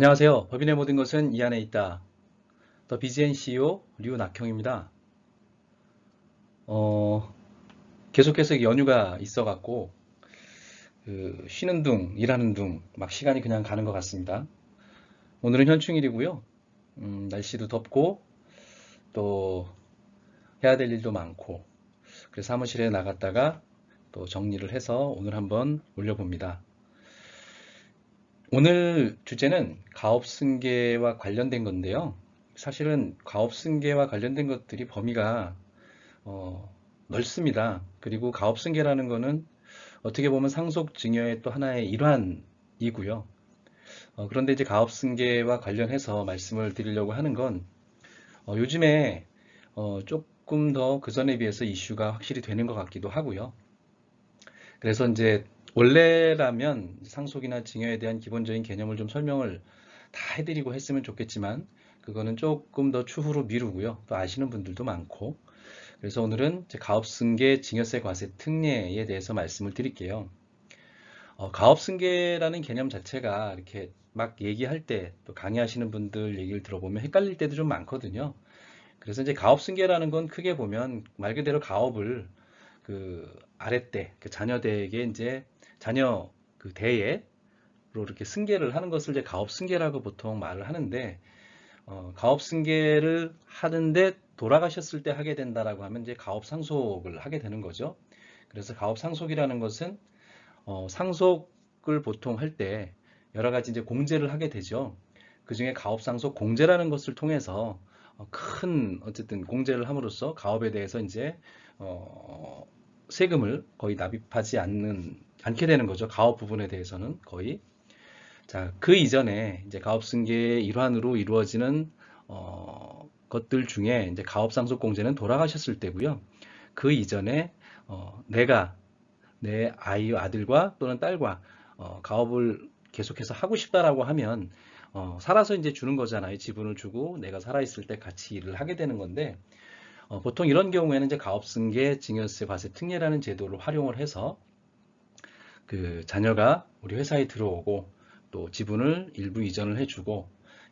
안녕하세요. 법인의 모든 것은 이 안에 있다. 더 BGN CEO 류낙형입니다. 어, 계속해서 연휴가 있어갖고 쉬는 둥, 일하는 둥, 막 시간이 그냥 가는 것 같습니다. 오늘은 현충일이고요. 날씨도 덥고 또 해야 될 일도 많고 그래서 사무실에 나갔다가 또 정리를 해서 오늘 한번 올려봅니다. 오늘 주제는 가업승계와 관련된 건데요. 사실은 가업승계와 관련된 것들이 범위가 넓습니다. 그리고 가업승계라는 거는 어떻게 보면 상속증여의 또 하나의 일환이고요. 그런데 이제 가업승계와 관련해서 말씀을 드리려고 하는 건 요즘에 조금 더 그전에 비해서 이슈가 확실히 되는 것 같기도 하고요. 그래서 이제 원래라면 상속이나 증여에 대한 기본적인 개념을 좀 설명을 다 해드리고 했으면 좋겠지만 그거는 조금 더 추후로 미루고요. 또 아시는 분들도 많고 그래서 오늘은 가업승계 증여세 과세 특례에 대해서 말씀을 드릴게요. 가업승계라는 개념 자체가 이렇게 막 얘기할 때 또 강의하시는 분들 얘기를 들어보면 헷갈릴 때도 좀 많거든요. 그래서 이제 가업승계라는 건 크게 보면 말 그대로 가업을 그 아랫대, 그 자녀대에게 이제 자녀 그 대예로 이렇게 승계를 하는 것을 이제 가업승계라고 보통 말을 하는데 가업승계를 하는데 돌아가셨을 때 하게 된다라고 하면 이제 가업상속을 하게 되는 거죠. 그래서 가업상속이라는 것은 상속을 보통 할 때 여러 가지 이제 공제를 하게 되죠. 그 중에 가업상속 공제라는 것을 통해서 큰 어쨌든 공제를 함으로써 가업에 대해서 이제 세금을 거의 납입하지 않게 되는 거죠. 가업 부분에 대해서는 거의. 자, 그 이전에 이제 가업승계의 일환으로 이루어지는 것들 중에 이제 가업상속공제는 돌아가셨을 때고요. 그 이전에 내가 내 아들과 또는 딸과 가업을 계속해서 하고 싶다라고 하면 살아서 이제 주는 거잖아요. 지분을 주고 내가 살아있을 때 같이 일을 하게 되는 건데 보통 이런 경우에는 이제 가업승계 증여세 과세 특례라는 제도를 활용을 해서 그 자녀가 우리 회사에 들어오고 또 지분을 일부 이전을 해주고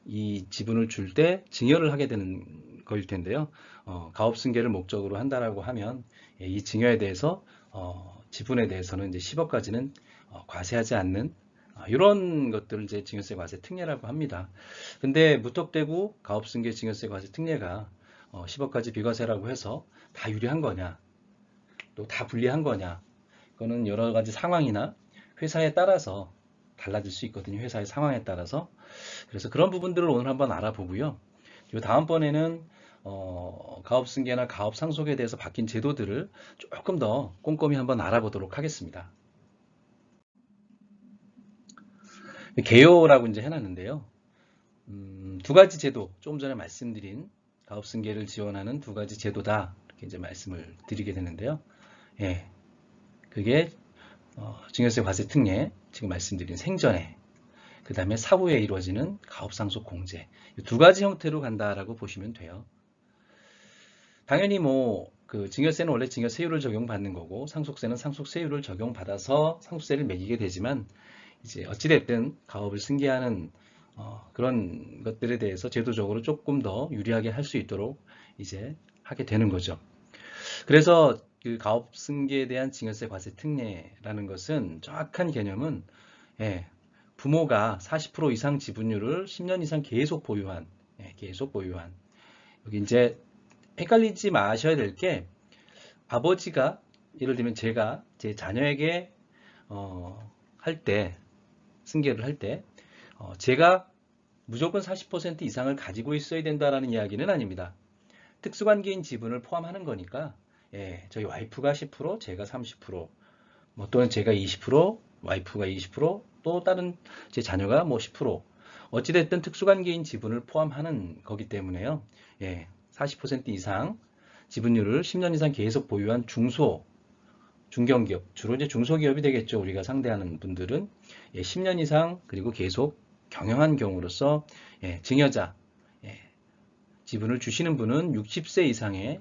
이 지분을 줄 때 증여를 하게 되는 거일 텐데요. 가업승계를 목적으로 한다라고 하면 이 증여에 대해서 지분에 대해서는 이제 10억까지는 과세하지 않는 이런 것들을 이제 증여세 과세 특례라고 합니다. 근데 무턱대고 가업승계 증여세 과세 특례가 10억까지 비과세라고 해서 다 유리한 거냐, 또 다 불리한 거냐, 그거는 여러 가지 상황이나 회사에 따라서 달라질 수 있거든요. 회사의 상황에 따라서. 그래서 그런 부분들을 오늘 한번 알아보고요. 그리고 다음번에는 가업승계나 가업상속에 대해서 바뀐 제도들을 조금 더 꼼꼼히 한번 알아보도록 하겠습니다. 개요라고 이제 해놨는데요. 두 가지 제도, 조금 전에 말씀드린 가업승계를 지원하는 두 가지 제도다. 이렇게 이제 말씀을 드리게 되는데요. 예, 그게 증여세 과세 특례, 지금 말씀드린 생전에, 그 다음에 사후에 이루어지는 가업상속 공제, 두 가지 형태로 간다라고 보시면 돼요. 당연히 뭐 그 증여세는 원래 증여세율을 적용받는 거고 상속세는 상속세율을 적용받아서 상속세를 매기게 되지만 이제 어찌됐든 가업을 승계하는 그런 것들에 대해서 제도적으로 조금 더 유리하게 할 수 있도록 이제 하게 되는 거죠. 그래서 그 가업 승계에 대한 증여세 과세 특례라는 것은 정확한 개념은 부모가 40% 이상 지분율을 10년 이상 계속 보유한, 계속 보유한. 여기 이제 헷갈리지 마셔야 될 게 아버지가 예를 들면 제가 제 자녀에게 할 때, 승계를 할 때 제가 무조건 40% 이상을 가지고 있어야 된다라는 이야기는 아닙니다. 특수관계인 지분을 포함하는 거니까 저희 와이프가 10%, 제가 30%, 뭐 또는 제가 20%, 와이프가 20%, 또 다른 제 자녀가 뭐 10%. 어찌됐든 특수관계인 지분을 포함하는 거기 때문에요. 40% 이상 지분율을 10년 이상 계속 보유한 중견기업, 주로 이제 중소기업이 되겠죠. 우리가 상대하는 분들은 10년 이상 그리고 계속 경영한 경우로서 증여자, 지분을 주시는 분은 60세 이상의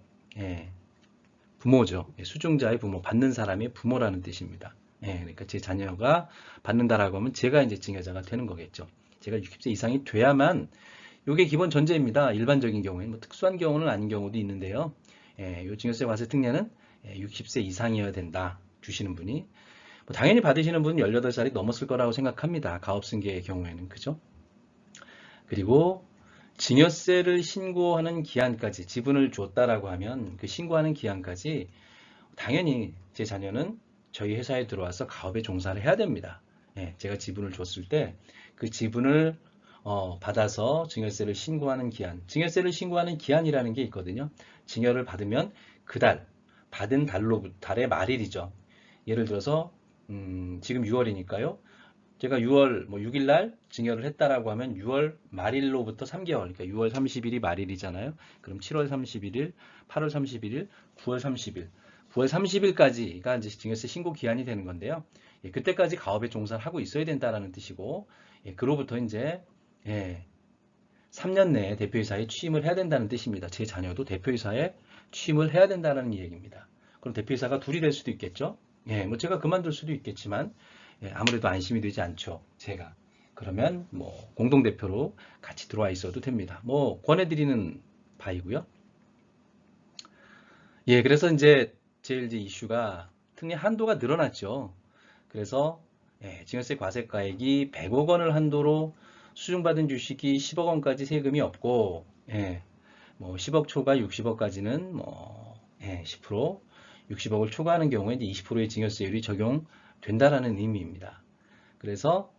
부모죠. 수중자의 부모, 받는 사람의 부모라는 뜻입니다. 그러니까 제 자녀가 받는다라고 하면 제가 이제 증여자가 되는 거겠죠. 제가 60세 이상이 돼야만 이게 기본 전제입니다. 일반적인 경우에는 뭐 특수한 경우는 아닌 경우도 있는데요. 요 증여세 과세 특례는 60세 이상이어야 된다. 주시는 분이 뭐 당연히 받으시는 분은 18살이 넘었을 거라고 생각합니다. 가업승계의 경우에는 그죠? 그리고 증여세를 신고하는 기한까지 지분을 줬다라고 하면 그 신고하는 기한까지 당연히 제 자녀는 저희 회사에 들어와서 가업에 종사를 해야 됩니다. 제가 지분을 줬을 때 그 지분을 받아서 증여세를 신고하는 기한, 증여세를 신고하는 기한이라는 게 있거든요. 증여를 받으면 그 달, 받은 달의 말일이죠. 예를 들어서 지금 6월이니까요. 제가 6월 6일 날 증여를 했다라고 하면 6월 말일로부터 3개월, 그러니까 6월 30일이 말일이잖아요. 그럼 7월 31일, 8월 31일, 9월 30일, 9월 30일까지가 이제 증여세 신고 기한이 되는 건데요. 그때까지 가업에 종사를 하고 있어야 된다라는 뜻이고, 그로부터 이제 3년 내에 대표이사에 취임을 해야 된다는 뜻입니다. 제 자녀도 대표이사에 취임을 해야 된다는 얘기입니다. 그럼 대표이사가 둘이 될 수도 있겠죠. 뭐 제가 그만둘 수도 있겠지만 아무래도 안심이 되지 않죠. 제가. 그러면 뭐 공동대표로 같이 들어와 있어도 됩니다. 뭐 권해드리는 바이고요. 그래서 이제 제일 이제 이슈가 특례 한도가 늘어났죠. 그래서 증여세 과세가액이 100억 원을 한도로 수중받은 주식이 10억 원까지 세금이 없고, 뭐 10억 초과 60억까지는 뭐 10%, 60억을 초과하는 경우에 이제 20%의 증여세율이 적용된다라는 의미입니다. 그래서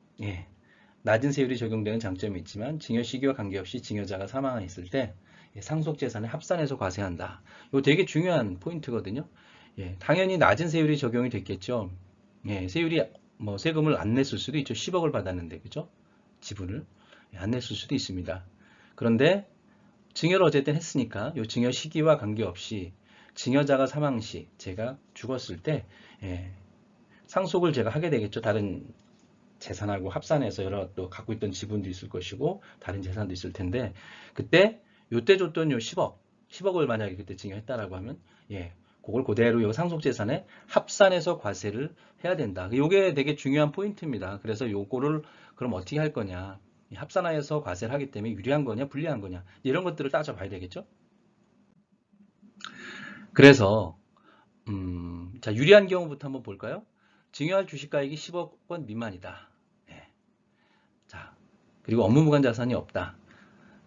낮은 세율이 적용되는 장점이 있지만 증여 시기와 관계없이 증여자가 사망했을 때 상속재산에 합산해서 과세한다. 이거 되게 중요한 포인트거든요. 당연히 낮은 세율이 적용이 됐겠죠. 세율이 뭐 세금을 안 냈을 수도 있죠. 10억을 받았는데 그죠? 지분을 안 냈을 수도 있습니다. 그런데 증여를 어쨌든 했으니까 이 증여 시기와 관계없이 증여자가 사망 시 제가 죽었을 때 상속을 제가 하게 되겠죠. 다른 재산하고 합산해서 여러 또 갖고 있던 지분도 있을 것이고 다른 재산도 있을 텐데 그때 요때 줬던 요 10억을 만약에 그때 증여했다라고 하면 그걸 그대로 요 상속재산에 합산해서 과세를 해야 된다. 요게 되게 중요한 포인트입니다. 그래서 요거를 그럼 어떻게 할 거냐. 합산하여서 과세를 하기 때문에 유리한 거냐 불리한 거냐 이런 것들을 따져봐야 되겠죠. 그래서 자 유리한 경우부터 한번 볼까요? 증여할 주식가액이 10억 원 미만이다. 자 그리고 업무무관 자산이 없다.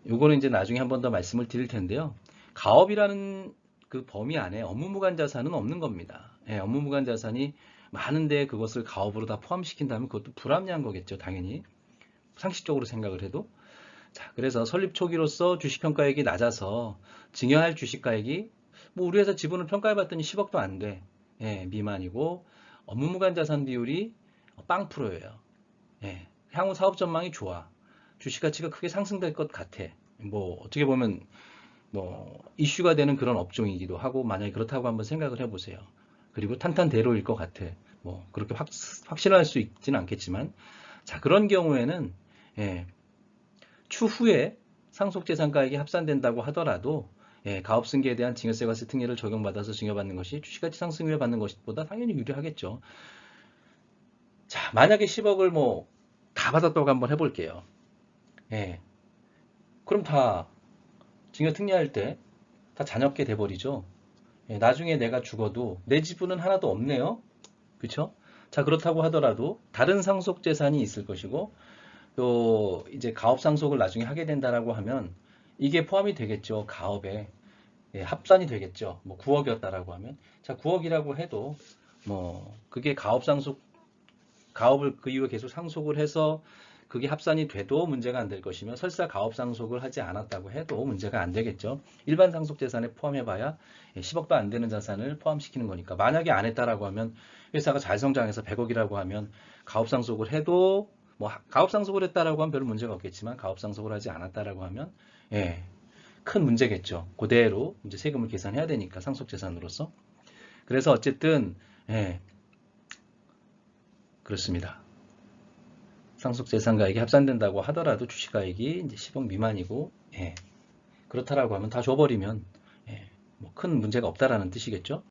요거는 이제 나중에 한 번 더 말씀을 드릴 텐데요. 가업이라는 그 범위 안에 업무무관 자산은 없는 겁니다. 업무무관 자산이 많은데 그것을 가업으로 다 포함시킨다면 그것도 불합리한 거겠죠. 당연히 상식적으로 생각을 해도. 자, 그래서 설립 초기로서 주식평가액이 낮아서 증여할 주식가액이 뭐 우리 회사 지분을 평가해봤더니 10억도 안 돼. 미만이고 업무무관 자산 비율이 빵 프로예요. 향후 사업 전망이 좋아. 주식 가치가 크게 상승될 것 같아. 뭐 어떻게 보면 뭐 이슈가 되는 그런 업종이기도 하고 만약에 그렇다고 한번 생각을 해보세요. 그리고 탄탄대로일 것 같아. 뭐 그렇게 확신할 수 있지는 않겠지만 자 그런 경우에는 추후에 상속재산가액이 합산된다고 하더라도 가업승계에 대한 증여세 과세 특례를 적용받아서 증여받는 것이 주식가치 상승률에 받는 것보다 당연히 유리하겠죠. 자 만약에 10억을 뭐 다 받았다고 한번 해볼게요. 그럼 다 증여 특례할 때 다 자녀께 돼버리죠. 나중에 내가 죽어도 내 지분은 하나도 없네요. 그쵸? 자 그렇다고 하더라도 다른 상속재산이 있을 것이고 또 이제 가업 상속을 나중에 하게 된다라고 하면 이게 포함이 되겠죠. 가업에 합산이 되겠죠. 뭐 9억이었다라고 하면 자 9억이라고 해도 뭐 그게 가업 상속 가업을 그 이후에 계속 상속을 해서 그게 합산이 돼도 문제가 안 될 것이며 설사 가업 상속을 하지 않았다고 해도 문제가 안 되겠죠. 일반 상속 재산에 포함해봐야 10억도 안 되는 자산을 포함시키는 거니까 만약에 안 했다라고 하면 회사가 잘 성장해서 100억이라고 하면 가업 상속을 해도 뭐 가업 상속을 했다라고 하면 별 문제가 없겠지만 가업 상속을 하지 않았다라고 하면 큰 문제겠죠. 그대로 이제 세금을 계산해야 되니까 상속 재산으로서. 그래서 어쨌든 그렇습니다. 상속재산가액이 합산된다고 하더라도 주식가액이 이제 10억 미만이고 그렇다라고 하면 다 줘버리면 뭐 큰 문제가 없다라는 뜻이겠죠.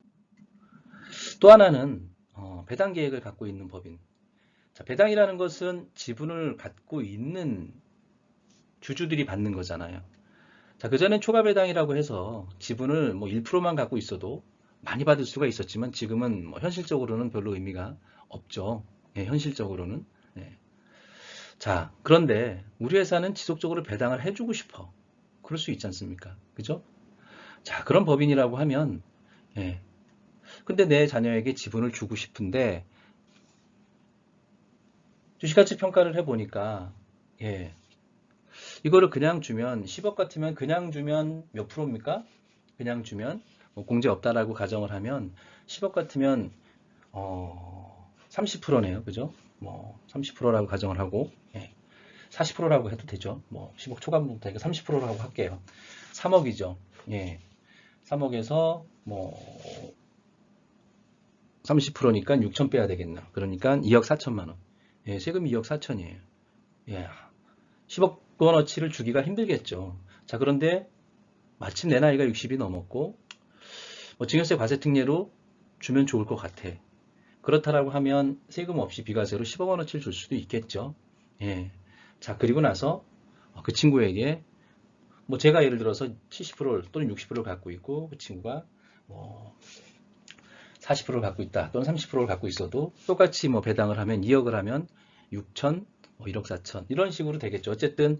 또 하나는 배당 계획을 갖고 있는 법인 자, 배당이라는 것은 지분을 갖고 있는 주주들이 받는 거잖아요. 자, 그전엔 초과 배당이라고 해서 지분을 뭐 1%만 갖고 있어도 많이 받을 수가 있었지만 지금은 뭐 현실적으로는 별로 의미가 없죠. 예, 현실적으로는. 예. 자, 그런데 우리 회사는 지속적으로 배당을 해주고 싶어. 그럴 수 있지 않습니까? 그죠? 자, 그런 법인이라고 하면, 예. 근데 내 자녀에게 지분을 주고 싶은데, 주식가치 평가를 해보니까, 예. 이거를 그냥 주면, 10억 같으면 그냥 주면 몇 프로입니까? 그냥 주면, 뭐 공제 없다라고 가정을 하면, 10억 같으면, 30%네요. 그죠? 뭐, 30%라고 가정을 하고, 예. 40%라고 해도 되죠. 뭐 10억 초반부터 30%라고 할게요. 3억이죠. 예. 3억에서 뭐 30%니까 6천 빼야 되겠나. 그러니까 2억 4천만 원. 예, 세금 2억 4천이에요. 예. 10억 원어치를 주기가 힘들겠죠. 자, 그런데 마침 내 나이가 60이 넘었고 뭐 증여세 과세특례로 주면 좋을 것 같아. 그렇다라고 하면 세금 없이 비과세로 10억 원어치를 줄 수도 있겠죠. 예. 자, 그리고 나서 그 친구에게 뭐 제가 예를 들어서 70% 또는 60%를 갖고 있고 그 친구가 뭐 40%를 갖고 있다 또는 30%를 갖고 있어도 똑같이 뭐 배당을 하면 2억을 하면 6천, 뭐 1억 4천 이런 식으로 되겠죠. 어쨌든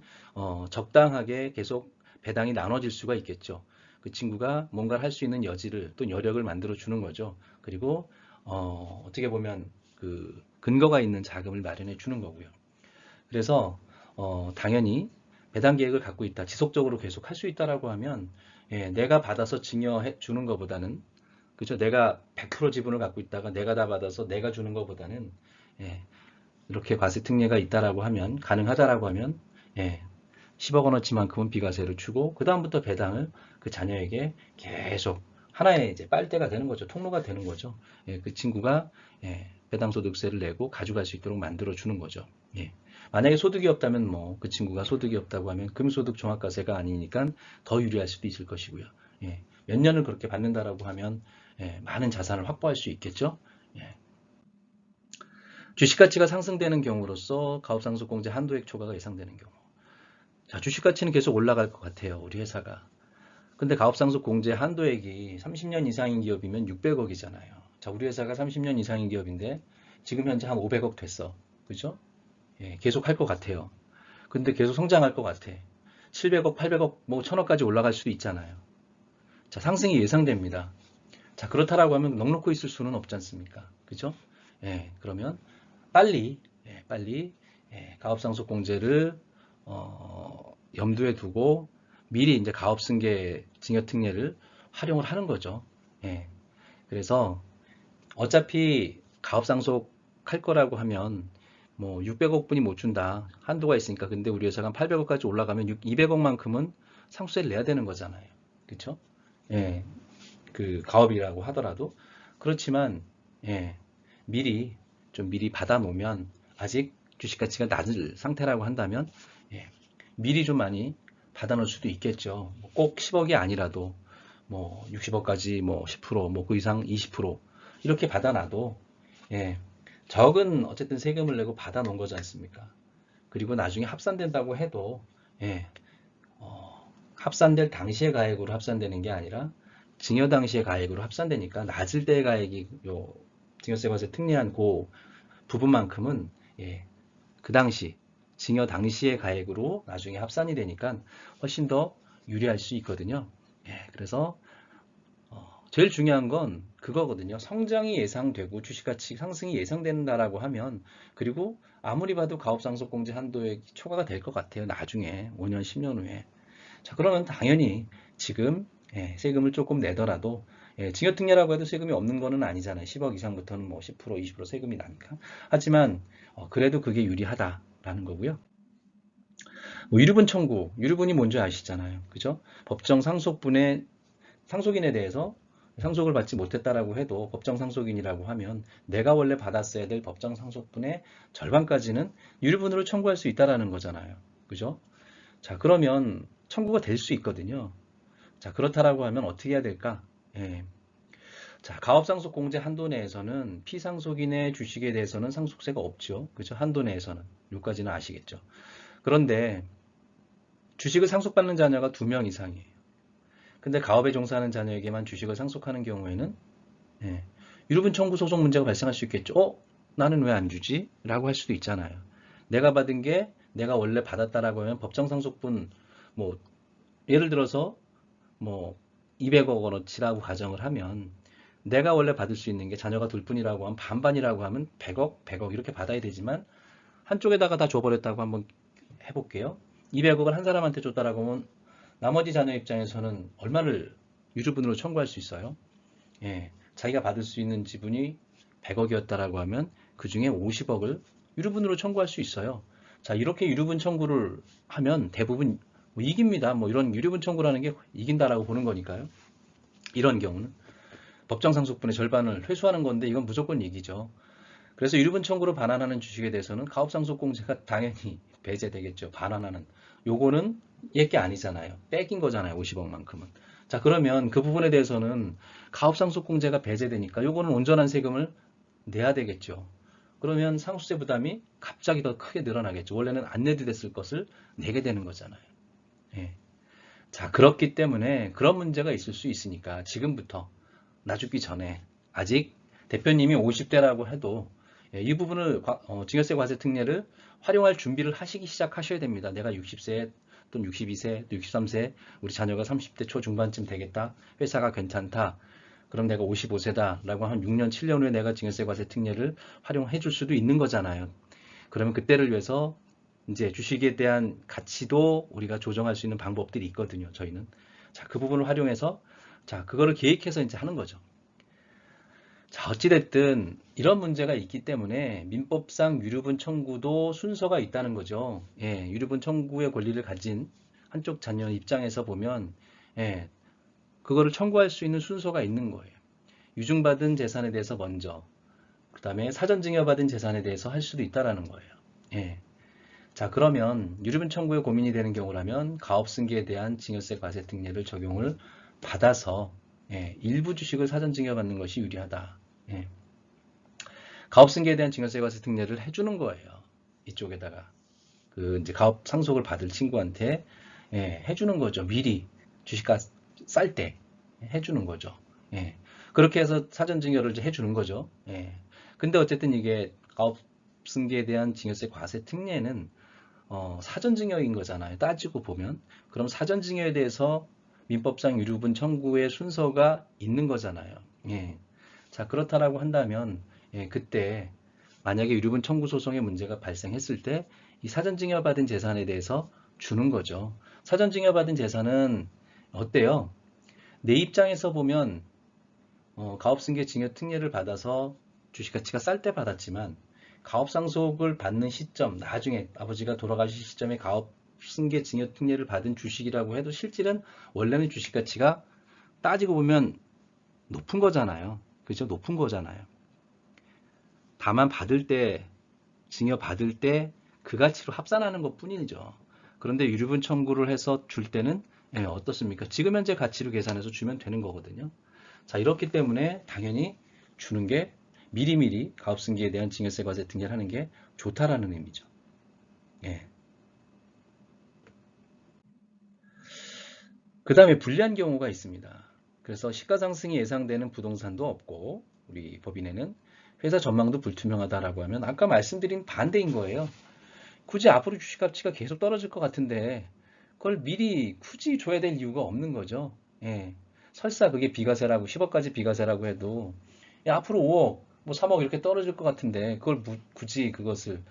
적당하게 계속 배당이 나눠질 수가 있겠죠. 그 친구가 뭔가를 할 수 있는 여지를 또 여력을 만들어 주는 거죠. 그리고 어떻게 보면 그 근거가 있는 자금을 마련해 주는 거고요. 그래서 당연히 배당 계획을 갖고 있다, 지속적으로 계속 할 수 있다라고 하면 예, 내가 받아서 증여해 주는 것보다는 그죠? 내가 100% 지분을 갖고 있다가 내가 다 받아서 내가 주는 것보다는 예, 이렇게 과세 특례가 있다라고 하면 가능하다라고 하면 예, 10억 원어치만큼은 비과세를 주고 그 다음부터 배당을 그 자녀에게 계속 하나의 이제 빨대가 되는 거죠. 통로가 되는 거죠. 예, 그 친구가 예, 배당소득세를 내고 가져갈 수 있도록 만들어 주는 거죠. 예. 만약에 소득이 없다면 뭐 그 친구가 소득이 없다고 하면 금소득 종합과세가 아니니까 더 유리할 수도 있을 것이고요. 예. 몇 년을 그렇게 받는다라고 하면 예, 많은 자산을 확보할 수 있겠죠. 예. 주식 가치가 상승되는 경우로서 가업상속공제 한도액 초과가 예상되는 경우. 자, 주식 가치는 계속 올라갈 것 같아요. 우리 회사가. 근데 가업상속공제 한도액이 30년 이상인 기업이면 600억이잖아요. 자, 우리 회사가 30년 이상인 기업인데 지금 현재 한 500억 됐어. 그죠? 예, 계속 할 것 같아요. 근데 계속 성장할 것 같아. 700억, 800억, 뭐 1000억까지 올라갈 수도 있잖아요. 자, 상승이 예상됩니다. 자, 그렇다라고 하면 넉넉히 있을 수는 없지 않습니까? 그죠? 예, 그러면 빨리, 빨리 가업상속공제를 염두에 두고 미리 이제 가업승계 증여특례를 활용을 하는 거죠. 예, 그래서 어차피 가업상속 할 거라고 하면 뭐 600억 분이 못 준다. 한도가 있으니까. 근데 우리 회사가 한 800억까지 올라가면 200억만큼은 상수세를 내야 되는 거잖아요. 그렇죠? 예. 그 가업이라고 하더라도 그렇지만 예. 미리 좀 미리 받아 놓으면 아직 주식 가치가 낮은 상태라고 한다면 예. 미리 좀 많이 받아 놓을 수도 있겠죠. 꼭 10억이 아니라도 뭐 60억까지 뭐 10%, 뭐 그 이상 20% 이렇게 받아 놔도 예. 적은 어쨌든 세금을 내고 받아 놓은 거지 않습니까? 그리고 나중에 합산된다고 해도 예, 합산될 당시의 가액으로 합산되는 게 아니라 증여 당시의 가액으로 합산되니까 낮을 때의 가액이 요 증여세 과세 특례한 그 부분만큼은 예, 그 당시 증여 당시의 가액으로 나중에 합산이 되니까 훨씬 더 유리할 수 있거든요. 예, 그래서 제일 중요한 건 그거거든요. 성장이 예상되고 주식가치 상승이 예상된다라고 하면 그리고 아무리 봐도 가업상속공제 한도액 초과가 될 것 같아요. 나중에 5년, 10년 후에. 자, 그러면 당연히 지금 세금을 조금 내더라도 증여특례라고 해도 세금이 없는 거는 아니잖아요. 10억 이상부터는 뭐 10%, 20% 세금이 나니까. 하지만 그래도 그게 유리하다라는 거고요. 뭐 유류분 청구, 유류분이 뭔지 아시잖아요. 그죠? 법정 상속분의 상속인에 대해서 상속을 받지 못했다라고 해도 법정 상속인이라고 하면 내가 원래 받았어야 될 법정 상속분의 절반까지는 유류분으로 청구할 수 있다라는 거잖아요. 그죠? 자, 그러면 청구가 될 수 있거든요. 자, 그렇다라고 하면 어떻게 해야 될까? 예. 자, 가업상속 공제 한도 내에서는 피상속인의 주식에 대해서는 상속세가 없죠. 그죠? 한도 내에서는. 여기까지는 아시겠죠? 그런데 주식을 상속받는 자녀가 2명 이상이에요. 근데 가업에 종사하는 자녀에게만 주식을 상속하는 경우에는 예, 유류분 청구 소송 문제가 발생할 수 있겠죠. 나는 왜 안 주지? 라고 할 수도 있잖아요. 내가 받은 게 내가 원래 받았다라고 하면 법정 상속분 뭐 예를 들어서 뭐 200억 원어치라고 가정을 하면 내가 원래 받을 수 있는 게 자녀가 둘 뿐이라고 하면 반반이라고 하면 100억, 100억 이렇게 받아야 되지만 한쪽에다가 다 줘버렸다고 한번 해볼게요. 200억을 한 사람한테 줬다라고 하면 나머지 자녀 입장에서는 얼마를 유류분으로 청구할 수 있어요? 예, 자기가 받을 수 있는 지분이 100억이었다라고 하면 그 중에 50억을 유류분으로 청구할 수 있어요. 자, 이렇게 유류분 청구를 하면 대부분 뭐 이깁니다. 뭐 이런 유류분 청구라는 게 이긴다라고 보는 거니까요. 이런 경우는 법정 상속분의 절반을 회수하는 건데 이건 무조건 이기죠. 그래서 유류분 청구로 반환하는 주식에 대해서는 가업상속공제가 당연히 배제되겠죠. 반환하는. 요거는 얘게 아니잖아요. 뺏긴 거잖아요. 50억만큼은. 자, 그러면 그 부분에 대해서는 가업상속공제가 배제되니까 요거는 온전한 세금을 내야 되겠죠. 그러면 상속세 부담이 갑자기 더 크게 늘어나겠죠. 원래는 안 내도 됐을 것을 내게 되는 거잖아요. 예. 자, 그렇기 때문에 그런 문제가 있을 수 있으니까 지금부터 나 죽기 전에 아직 대표님이 50대라고 해도 이 부분을 증여세 과세 특례를 활용할 준비를 하시기 시작하셔야 됩니다. 내가 60세 또는 62세, 또 63세, 우리 자녀가 30대 초중반쯤 되겠다. 회사가 괜찮다. 그럼 내가 55세다라고 한 6년, 7년 후에 내가 증여세 과세 특례를 활용해 줄 수도 있는 거잖아요. 그러면 그때를 위해서 이제 주식에 대한 가치도 우리가 조정할 수 있는 방법들이 있거든요. 저희는. 자, 그 부분을 활용해서 자, 그거를 계획해서 이제 하는 거죠. 자, 어찌됐든 이런 문제가 있기 때문에 민법상 유류분 청구도 순서가 있다는 거죠. 예, 유류분 청구의 권리를 가진 한쪽 자녀 입장에서 보면 예, 그거를 청구할 수 있는 순서가 있는 거예요. 유증받은 재산에 대해서 먼저, 그 다음에 사전증여받은 재산에 대해서 할 수도 있다라는 거예요. 예. 자, 그러면 유류분 청구에 고민이 되는 경우라면 가업승계에 대한 증여세 과세 특례를 적용을 받아서 예, 일부 주식을 사전증여받는 것이 유리하다. 예. 가업승계에 대한 증여세 과세 특례를 해주는 거예요. 이쪽에다가 그 이제 가업 상속을 받을 친구한테 예, 해주는 거죠. 미리 주식값 쌀 때 해주는 거죠. 예. 그렇게 해서 사전증여를 이제 해주는 거죠. 예. 근데 어쨌든 이게 가업승계에 대한 증여세 과세 특례는 사전증여인 거잖아요. 따지고 보면. 그럼 사전증여에 대해서 민법상 유류분 청구의 순서가 있는 거잖아요. 예. 자, 그렇다라고 한다면, 예, 그때 만약에 유류분 청구 소송의 문제가 발생했을 때 이 사전증여받은 재산에 대해서 주는 거죠. 사전증여받은 재산은 어때요? 내 입장에서 보면 가업승계 증여 특례를 받아서 주식가치가 쌀 때 받았지만 가업상속을 받는 시점, 나중에 아버지가 돌아가실 시점에 가업승계 증여 특례를 받은 주식이라고 해도 실질은 원래는 주식가치가 따지고 보면 높은 거잖아요. 그죠? 높은 거잖아요. 다만 받을 때, 증여 받을 때 그 가치로 합산하는 것 뿐이죠. 그런데 유류분 청구를 해서 줄 때는 예, 어떻습니까? 지금 현재 가치로 계산해서 주면 되는 거거든요. 자, 이렇기 때문에 당연히 주는 게 미리미리 가업승계에 대한 증여세 과세 특례를 하는 게 좋다라는 의미죠. 예. 그 다음에 불리한 경우가 있습니다. 그래서 시가 상승이 예상되는 부동산도 없고 우리 법인에는 회사 전망도 불투명하다라고 하면 아까 말씀드린 반대인 거예요. 굳이 앞으로 주식 가치가 계속 떨어질 것 같은데 그걸 미리 굳이 줘야 될 이유가 없는 거죠. 예. 설사 그게 비과세라고 10억까지 비과세라고 해도 야, 앞으로 5억, 뭐 3억 이렇게 떨어질 것 같은데 그걸 굳이 그것을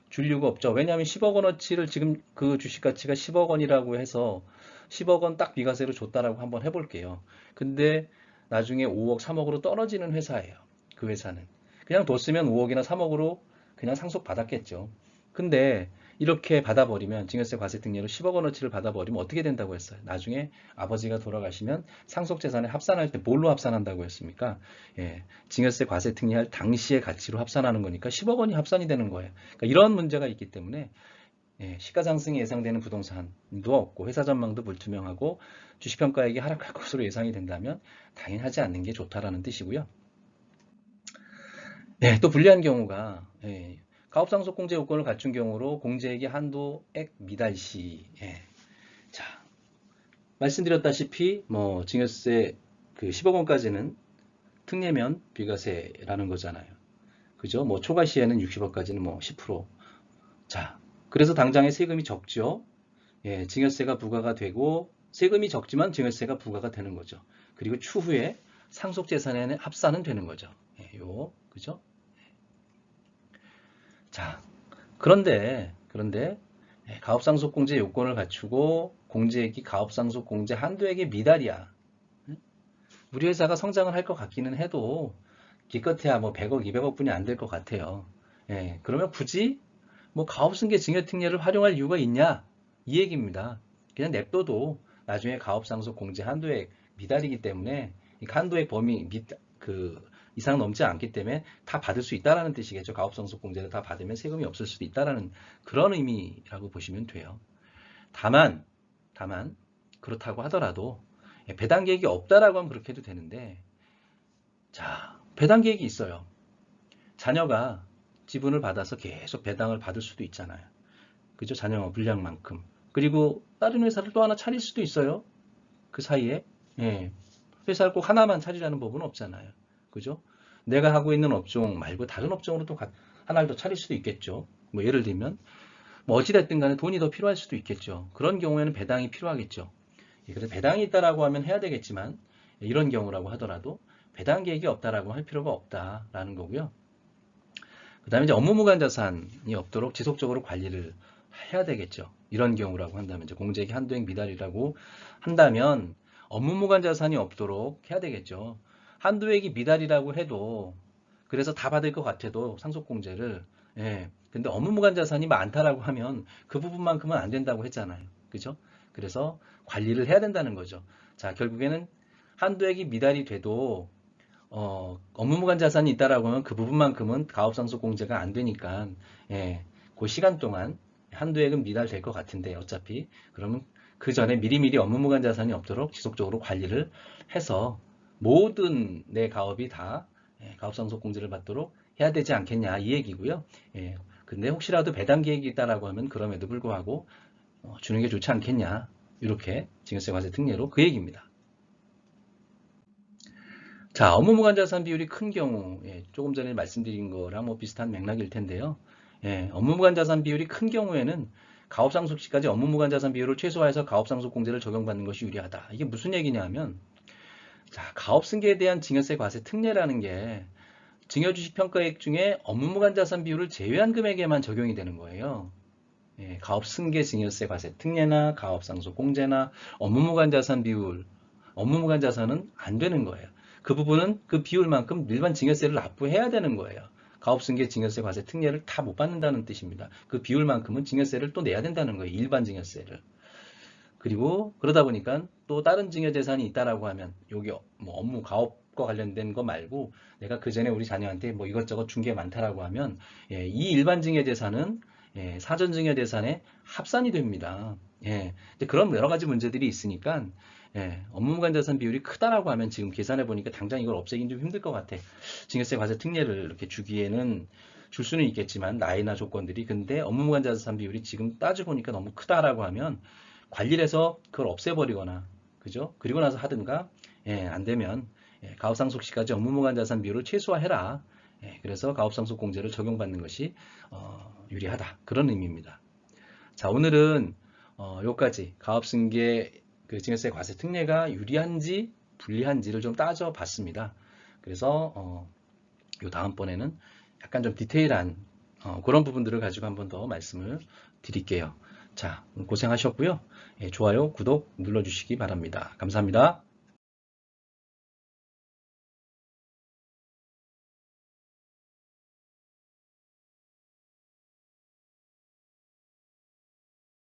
줄 이유가 없죠. 왜냐하면 10억 원어치를 지금 그 주식 가치가 10억 원이라고 해서 10억 원 딱 비과세로 줬다라고 한번 해볼게요. 근데 나중에 5억, 3억으로 떨어지는 회사예요. 그 회사는. 그냥 뒀으면 5억이나 3억으로 그냥 상속 받았겠죠. 근데 이렇게 받아버리면 증여세 과세 특례로 10억 원어치를 받아버리면 어떻게 된다고 했어요? 나중에 아버지가 돌아가시면 상속재산에 합산할 때 뭘로 합산한다고 했습니까? 예, 증여세 과세 특례할 당시의 가치로 합산하는 거니까 10억 원이 합산이 되는 거예요. 그러니까 이런 문제가 있기 때문에 시가 상승이 예상되는 부동산도 없고 회사 전망도 불투명하고 주식평가액이 하락할 것으로 예상이 된다면 당연히 하지 않는 게 좋다라는 뜻이고요. 또 불리한 경우가 가업상속공제 요건을 갖춘 경우로 공제액이 한도액 미달 시 자, 말씀드렸다시피 뭐 증여세 그 10억 원까지는 특례면 비과세라는 거잖아요. 그죠? 뭐 초과 시에는 60억까지는 뭐 10%. 자, 그래서 당장에 세금이 적죠. 증여세가 부과가 되고 세금이 적지만 증여세가 부과가 되는 거죠. 그리고 추후에 상속재산에 합산은 되는 거죠. 그죠? 자, 그런데 가업상속공제 요건을 갖추고 공제액이 가업상속공제 한도액의 미달이야. 우리 회사가 성장을 할 것 같기는 해도 기껏해야 뭐 100억, 200억 분이 안 될 것 같아요. 그러면 굳이 뭐 가업승계 증여특례를 활용할 이유가 있냐? 이 얘기입니다. 그냥 냅둬도 나중에 가업상속 공제 한도액 미달이기 때문에 이 한도액 범위 이상 넘지 않기 때문에 다 받을 수 있다라는 뜻이겠죠. 가업상속 공제를 다 받으면 세금이 없을 수도 있다라는 그런 의미라고 보시면 돼요. 다만 그렇다고 하더라도 배당 계획이 없다라고 하면 그렇게 해도 되는데, 자, 배당 계획이 있어요. 자녀가 지분을 받아서 계속 배당을 받을 수도 있잖아요. 그죠? 자녀 분량만큼. 그리고 다른 회사를 또 하나 차릴 수도 있어요. 그 사이에. 회사를 꼭 하나만 차리라는 법은 없잖아요. 그죠? 내가 하고 있는 업종 말고 다른 업종으로 또 하나를 더 차릴 수도 있겠죠. 뭐 예를 들면 뭐 어찌됐든 간에 돈이 더 필요할 수도 있겠죠. 그런 경우에는 배당이 필요하겠죠. 그래서 배당이 있다라고 하면 해야 되겠지만 이런 경우라고 하더라도 배당 계획이 없다라고 할 필요가 없다라는 거고요. 그 다음에 이제 업무무관 자산이 없도록 지속적으로 관리를 해야 되겠죠. 이런 경우라고 한다면 이제 공제액 한도액 미달이라고 한다면 업무무관 자산이 없도록 해야 되겠죠. 한도액이 미달이라고 해도 그래서 다 받을 것 같아도 상속공제를 근데 업무무관 자산이 많다라고 하면 그 부분만큼은 안 된다고 했잖아요. 그죠? 그래서 관리를 해야 된다는 거죠. 자, 결국에는 한도액이 미달이 돼도 업무무관 자산이 있다라고 하면 그 부분만큼은 가업상속공제가 안 되니까 그 시간 동안 한도액은 미달될 것 같은데 어차피 그러면 그 전에 미리미리 업무무관 자산이 없도록 지속적으로 관리를 해서 모든 내 가업이 다 가업상속공제를 받도록 해야 되지 않겠냐 이 얘기고요. 근데 혹시라도 배당 계획이 있다라고 하면 그럼에도 불구하고 주는 게 좋지 않겠냐 이렇게 증여세 과세 특례로 그 얘기입니다. 자, 업무무관 자산 비율이 큰 경우, 조금 전에 말씀드린 거랑 뭐 비슷한 맥락일 텐데요. 업무무관 자산 비율이 큰 경우에는 가업상속 시까지 업무무관 자산 비율을 최소화해서 가업상속 공제를 적용받는 것이 유리하다. 이게 무슨 얘기냐면, 자, 가업승계에 대한 증여세 과세 특례라는 게 증여주식 평가액 중에 업무무관 자산 비율을 제외한 금액에만 적용이 되는 거예요. 가업승계 증여세 과세 특례나 가업상속 공제나 업무무관 자산 비율, 업무무관 자산은 안 되는 거예요. 그 부분은 그 비율만큼 일반 증여세를 납부해야 되는 거예요. 가업승계 증여세 과세 특례를 다 못 받는다는 뜻입니다. 그 비율만큼은 증여세를 또 내야 된다는 거예요. 일반 증여세를. 그리고 그러다 보니까 또 다른 증여재산이 있다라고 하면 여기 뭐 업무 가업과 관련된 거 말고 내가 그 전에 우리 자녀한테 뭐 이것저것 준 게 많다라고 하면 이 일반 증여재산은 사전 증여재산에 합산이 됩니다. 그런 여러 가지 문제들이 있으니까 업무무관 자산 비율이 크다라고 하면 지금 계산해 보니까 당장 이걸 없애긴 좀 힘들 것 같아. 증여세 과세 특례를 이렇게 주기에는 줄 수는 있겠지만 나이나 조건들이 근데 업무무관 자산 비율이 지금 따져보니까 너무 크다라고 하면 관리를 해서 그걸 없애버리거나 그죠? 그리고 나서 하든가 안 되면 가업상속 시까지 업무무관 자산 비율을 최소화해라. 그래서 가업상속 공제를 적용받는 것이 유리하다. 그런 의미입니다. 자, 오늘은 여기까지 가업승계 그 증여세 과세 특례가 유리한지 불리한지를 좀 따져봤습니다. 그래서 요 다음번에는 약간 좀 디테일한 그런 부분들을 가지고 한 번 더 말씀을 드릴게요. 자, 고생하셨고요. 좋아요, 구독 눌러주시기 바랍니다. 감사합니다.